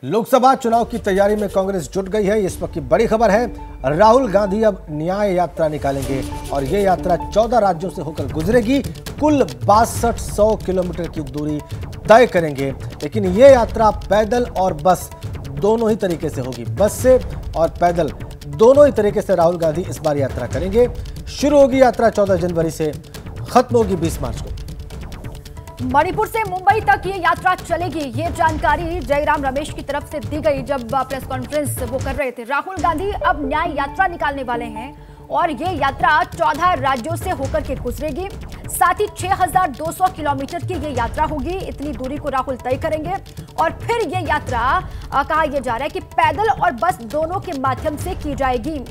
लोकसभा चुनाव की तैयारी में कांग्रेस जुट गई है। इस वक्त की बड़ी खबर है, राहुल गांधी अब न्याय यात्रा निकालेंगे और ये यात्रा 14 राज्यों से होकर गुजरेगी। कुल 6200 किलोमीटर की दूरी तय करेंगे, लेकिन ये यात्रा पैदल और बस दोनों ही तरीके से होगी। बस से और पैदल दोनों ही तरीके से राहुल गांधी इस बार यात्रा करेंगे। शुरू होगी यात्रा 14 जनवरी से, खत्म होगी 20 मार्च को। मणिपुर से मुंबई तक ये यात्रा चलेगी, ये जानकारी जयराम रमेश की तरफ से दी गई जब प्रेस कॉन्फ्रेंस वो कर रहे थे। राहुल गांधी अब न्याय यात्रा निकालने वाले हैं और ये यात्रा 14 राज्यों से होकर के गुजरेगी। साथ ही 6200 किलोमीटर की ये यात्रा होगी। इतनी दूरी को राहुल तय करेंगे और फिर ये यात्रा कहा यह जा रहा है कि पैदल और बस दोनों के माध्यम से की जाएगी।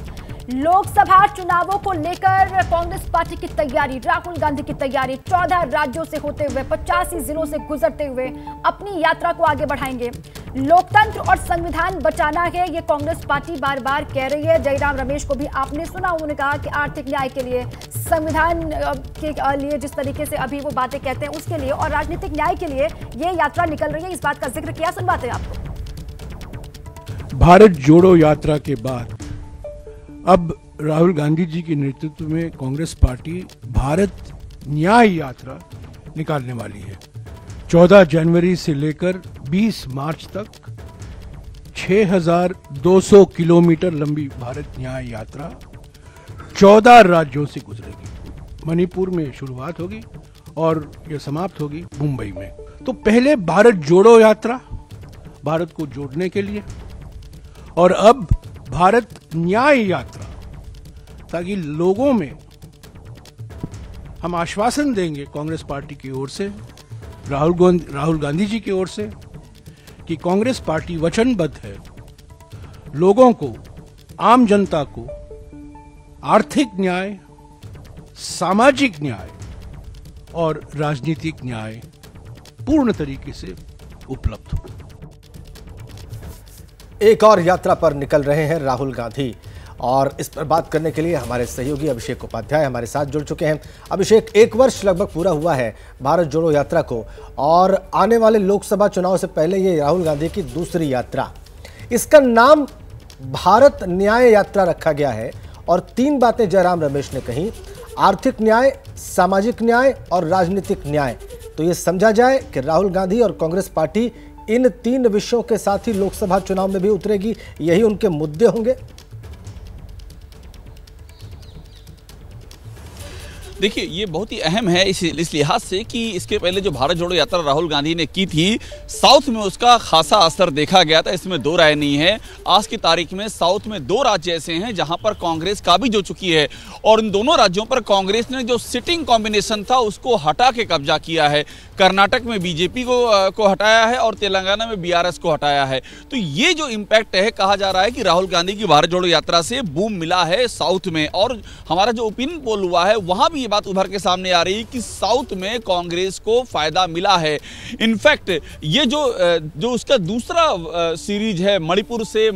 लोकसभा चुनावों को लेकर कांग्रेस पार्टी की तैयारी, राहुल गांधी की तैयारी 14 राज्यों से होते हुए 85 जिलों से गुजरते हुए अपनी यात्रा को आगे बढ़ाएंगे। लोकतंत्र और संविधान बचाना है, ये कांग्रेस पार्टी बार बार कह रही है। जयराम रमेश को भी आपने सुना, उन्होंने कहा कि आर्थिक न्याय के लिए, संविधान के लिए जिस तरीके से अभी वो बातें कहते हैं उसके लिए और राजनीतिक न्याय के लिए ये यात्रा निकल रही है। इस बात का जिक्र किया, सुनवाते हैं आपको। भारत जोड़ो यात्रा के बाद अब राहुल गांधी जी के नेतृत्व में कांग्रेस पार्टी भारत न्याय यात्रा निकालने वाली है। 14 जनवरी से लेकर 20 मार्च तक 6200 किलोमीटर लंबी भारत न्याय यात्रा 14 राज्यों से गुजरेगी। मणिपुर में शुरुआत होगी और यह समाप्त होगी मुंबई में। तो पहले भारत जोड़ो यात्रा, भारत को जोड़ने के लिए, और अब भारत न्याय यात्रा, ताकि लोगों में हम आश्वासन देंगे कांग्रेस पार्टी की ओर से, राहुल गांधी जी की ओर से, कि कांग्रेस पार्टी वचनबद्ध है लोगों को, आम जनता को आर्थिक न्याय, सामाजिक न्याय और राजनीतिक न्याय पूर्ण तरीके से उपलब्ध हो। एक और यात्रा पर निकल रहे हैं राहुल गांधी और इस पर बात करने के लिए हमारे सहयोगी अभिषेक उपाध्याय हमारे साथ जुड़ चुके हैं। अभिषेक, 1 वर्ष लगभग पूरा हुआ है भारत जोड़ो यात्रा को और आने वाले लोकसभा चुनाव से पहले ये राहुल गांधी की दूसरी यात्रा। इसका नाम भारत न्याय यात्रा रखा गया है और 3 बातें जयराम रमेश ने कही, आर्थिक न्याय, सामाजिक न्याय और राजनीतिक न्याय। तो ये समझा जाए कि राहुल गांधी और कांग्रेस पार्टी इन 3 विषयों के साथ ही लोकसभा चुनाव में भी उतरेगी, यही उनके मुद्दे होंगे। देखिए, ये बहुत ही अहम है इस लिहाज से कि इसके पहले जो भारत जोड़ो यात्रा राहुल गांधी ने की थी, साउथ में उसका खासा असर देखा गया था, इसमें दो राय नहीं है। आज की तारीख में साउथ में 2 राज्य ऐसे हैं जहां पर कांग्रेस काबिज हो चुकी है और इन दोनों राज्यों पर कांग्रेस ने जो सिटिंग कॉम्बिनेशन था उसको हटा के कब्जा किया है। कर्नाटक में बीजेपी को हटाया है और तेलंगाना में बीआरएस को हटाया है। तो ये जो इम्पैक्ट है, कहा जा रहा है कि राहुल गांधी की भारत जोड़ो यात्रा से बूम मिला है साउथ में। और हमारा जो ओपिनियन पोल हुआ है वहां भी बात उभर के सामने आ रही है कि साउथ में कांग्रेस को फायदा मिला है। इनफैक्ट ये जो उसका दूसरा सीरीज है मणिपुर से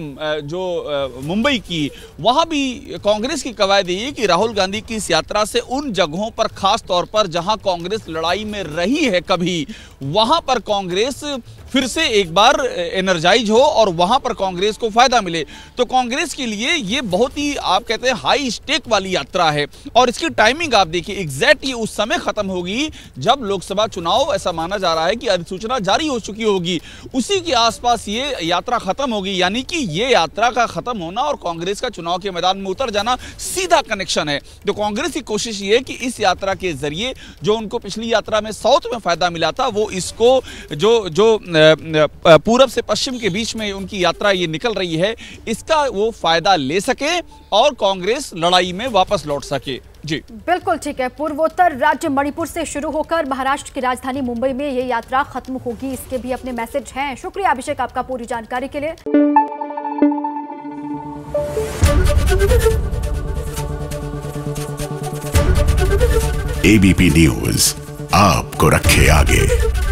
जो मुंबई की, वहां भी कांग्रेस की कवायद ये है कि राहुल गांधी की इस यात्रा से उन जगहों पर, खास तौर पर जहां कांग्रेस लड़ाई में रही है कभी, वहां पर कांग्रेस फिर से एक बार एनर्जाइज हो और वहां पर कांग्रेस को फायदा मिले। तो कांग्रेस के लिए ये बहुत ही, आप कहते हैं, हाई स्टेक वाली यात्रा है और इसकी टाइमिंग आप देखिए, एग्जैक्ट ये उस समय खत्म होगी जब लोकसभा चुनाव, ऐसा माना जा रहा है कि अधिसूचना जारी हो चुकी होगी, उसी के आसपास ये यात्रा खत्म होगी। यानी कि ये यात्रा का खत्म होना और कांग्रेस का चुनाव के मैदान में उतर जाना सीधा कनेक्शन है। तो कांग्रेस की कोशिश ये है कि इस यात्रा के जरिए जो उनको पिछली यात्रा में साउथ में फायदा मिला था, वो इसको जो पूरब से पश्चिम के बीच में उनकी यात्रा ये निकल रही है, इसका वो फायदा ले सके और कांग्रेस लड़ाई में वापस लौट सके। जी बिल्कुल ठीक है। पूर्वोत्तर राज्य मणिपुर से शुरू होकर महाराष्ट्र की राजधानी मुंबई में ये यात्रा खत्म होगी, इसके भी अपने मैसेज हैं। शुक्रिया अभिषेक आपका पूरी जानकारी के लिए। एबीपी न्यूज आपको रखे आगे।